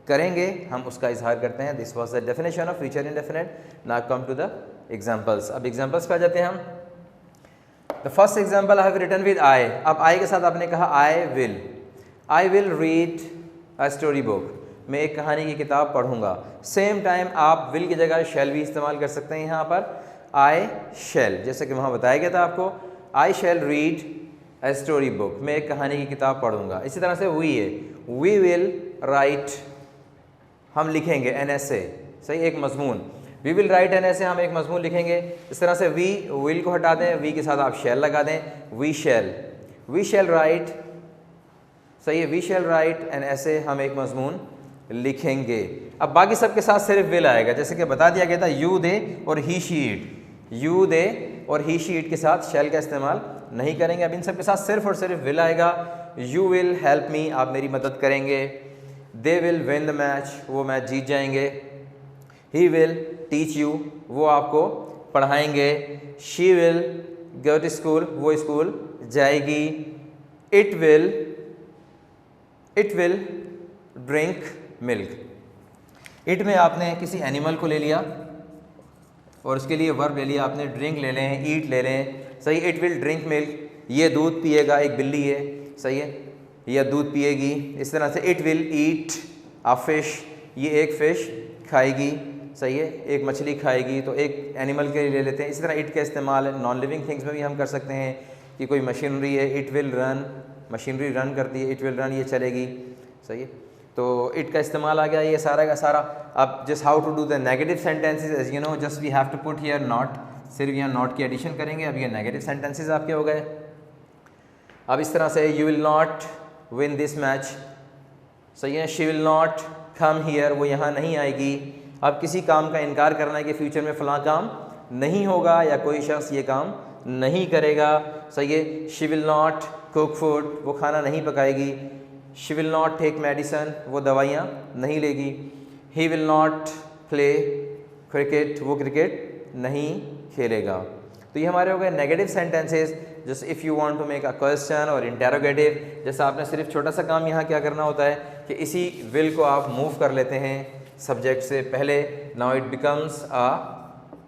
करेंगे हम उसका इजहार करते हैं। This was the definition of future indefinite. Now come to the examples. अब एग्जाम्पल्स पे आ जाते हैं हम। The first example I have written with I. अब आई के साथ आपने कहा I will read a storybook, मैं एक कहानी की किताब पढ़ूंगा। सेम टाइम आप विल की जगह शैल भी इस्तेमाल कर सकते हैं यहाँ पर, आई शैल, जैसे कि वहाँ बताया गया था आपको, आई शैल रीड अ स्टोरी बुक, मैं एक कहानी की किताब पढ़ूंगा। इसी तरह से वी है, वी विल राइट, हम लिखेंगे एन एसे, सही, एक मजमून, we will write an essay, हम एक मजमून लिखेंगे। इस तरह से वी, विल को हटा दें, वी के साथ आप शैल लगा दें, वी शैल राइट, सही है, we shall write an essay, हम एक मजमून लिखेंगे। अब बाकी सब के साथ सिर्फ विल आएगा, जैसे कि बता दिया गया था यू दे और ही शी इट, यू दे और ही शी इट के साथ शैल का इस्तेमाल नहीं करेंगे। अब इन सब के साथ सिर्फ और सिर्फ विल आएगा। यू विल हेल्प मी, आप मेरी मदद करेंगे। They will win the match, वो मैच जीत जाएंगे। ही विल टीच यू, वो आपको पढ़ाएंगे। She will go to school, वो स्कूल जाएगी। It will drink milk. It में आपने किसी एनिमल को ले लिया और उसके लिए वर्ब ले लिया आपने, ड्रिंक ले लें, ईट ले लें, सही। इट विल ड्रिंक मिल्क, ये दूध पिएगा, एक बिल्ली है, सही है, यह दूध पिएगी। इस तरह से it will eat a fish, ये एक फ़िश खाएगी, सही है, एक मछली खाएगी, तो एक एनिमल के लिए ले लेते हैं। इसी तरह इट का इस्तेमाल नॉन लिविंग थिंग्स में भी हम कर सकते हैं कि कोई मशीनरी है, it will run, machinery run करती है, इट विल रन, ये चलेगी, सही है। तो इट का इस्तेमाल आ गया, ये सारा का सारा। अब just how to do the negative sentences, as you know, just we have to put here not, सिर्फ यहाँ नॉट की एडिशन करेंगे। अब ये नेगेटिव सेंटेंसेस आपके हो गए। अब इस तरह से you will not win this match, सही है। She will not come here, वो यहाँ नहीं आएगी। अब किसी काम का इनकार करना है कि फ्यूचर में फ़लाँ काम नहीं होगा या कोई शख्स ये काम नहीं करेगा, सही है। She will not cook food, वो खाना नहीं पकाएगी। She will not take medicine, वो दवाइयाँ नहीं लेगी। He will not play cricket, वो क्रिकेट नहीं खेलेगा। तो ये हमारे हो गए negative sentences. Just if you want to make a question or interrogative, जैसे आपने सिर्फ छोटा सा काम यहाँ क्या करना होता है कि इसी विल को आप मूव कर लेते हैं सब्जेक्ट से पहले। Now it becomes a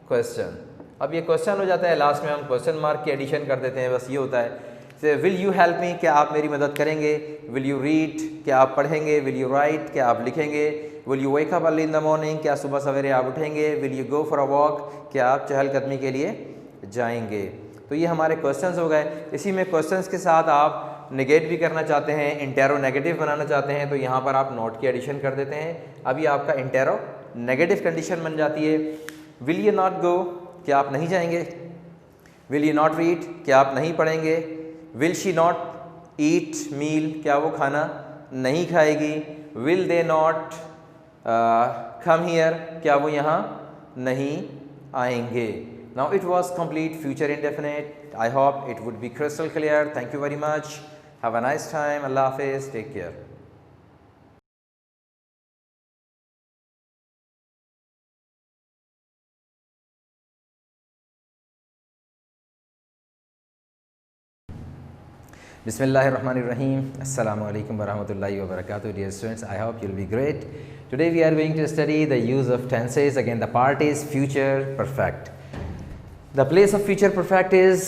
question. अब ये क्वेश्चन हो जाता है, लास्ट में हम क्वेश्चन मार्क की एडिशन कर देते हैं, बस ये होता है। विल यू हेल्प मी, क्या आप मेरी मदद करेंगे। विल यू रीड, क्या आप पढ़ेंगे। विल यू राइट, क्या आप लिखेंगे। Will you wake up early in the morning, क्या सुबह सवेरे आप उठेंगे। Will you go for a walk, क्या आप चहलकदमी के लिए जाएंगे। तो ये हमारे क्वेश्चंस हो गए। इसी में क्वेश्चंस के साथ आप नेगेट भी करना चाहते हैं, इंटेरो नेगेटिव बनाना चाहते हैं, तो यहाँ पर आप नॉट की एडिशन कर देते हैं। अभी आपका इंटेरो नेगेटिव कंडीशन बन जाती है। विल यू नॉट गो, क्या आप नहीं जाएंगे। विल यू नॉट रीड, क्या आप नहीं पढ़ेंगे। विल शी नॉट ईट मील, क्या वो खाना नहीं खाएगी। Will they not come here, क्या वो यहाँ नहीं आएंगे। Now it was complete future indefinite. I hope it would be crystal clear. Thank you very much. Have a nice time. Allah Hafiz. Take care. Bismillahirrahmanirrahim. Assalamu alaikum warahmatullahi wabarakatuh. Dear students, I hope you'll be great. Today we are going to study the use of tenses. Again, the part is future perfect. The place of future perfect is,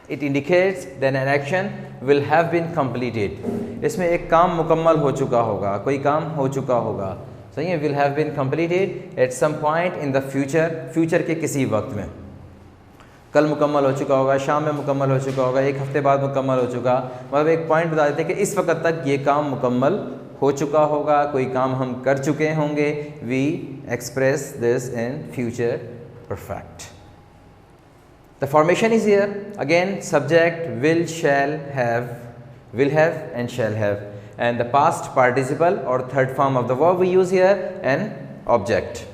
it indicates that an action will have been completed. इसमें एक काम मुकम्मल हो चुका होगा, कोई काम हो चुका होगा, सही है। will have been completed at some point in the future, future के किसी वक्त में। कल मुकम्मल हो चुका होगा, शाम में मुकम्मल हो चुका होगा, एक हफ्ते बाद मुकम्मल हो चुका, मतलब एक पॉइंट बता देते हैं कि इस वक्त तक ये काम मुकम्मल हो चुका होगा, कोई काम हम कर चुके होंगे। We express this in future perfect. The formation is here. Again, subject will, shall, have and shall have, and the past participle or third form of the verb we use here, an object.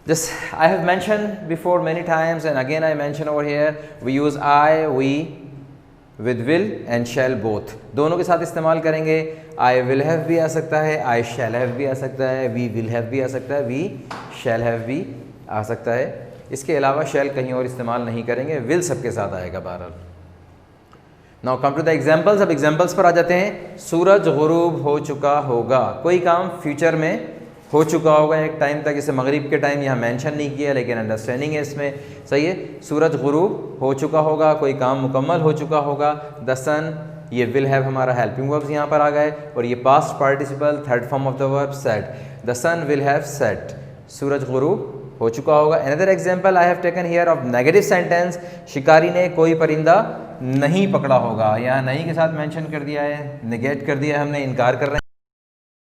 Just I have mentioned before many times, and again I mention over here, we use I, we with will and shall both. दोनों के साथ इस्तेमाल करेंगे। I will have भी आ सकता है, I shall have भी आ सकता है, we will have भी आ सकता है, we shall have भी आ सकता है। इसके अलावा शैल कहीं और इस्तेमाल नहीं करेंगे, विल सबके साथ आएगा बहरहाल। Now come to the examples. अब एग्जाम्पल्स पर आ जाते हैं। सूरज गुरूब हो चुका होगा, कोई काम फ्यूचर में हो चुका होगा एक टाइम तक, जैसे मगरिब के टाइम यहाँ मेंशन नहीं किया लेकिन अंडरस्टैंडिंग है इसमें, सही है। सूरज गुरूब हो चुका होगा, कोई काम मुकम्मल हो चुका होगा। द सन, ये विल हैव हमारा हेल्पिंग वर्ब्स यहाँ पर आ गए, और ये past participle third form of the verb set. The sun will have set, सूरज गुरूब हो चुका होगा। Another example I have taken here of negative sentence, शिकारी ने कोई परिंदा नहीं पकड़ा होगा, यहाँ नहीं के साथ मेंशन कर दिया है, निगेट कर दिया है हमने, इनकार कर रहे हैं।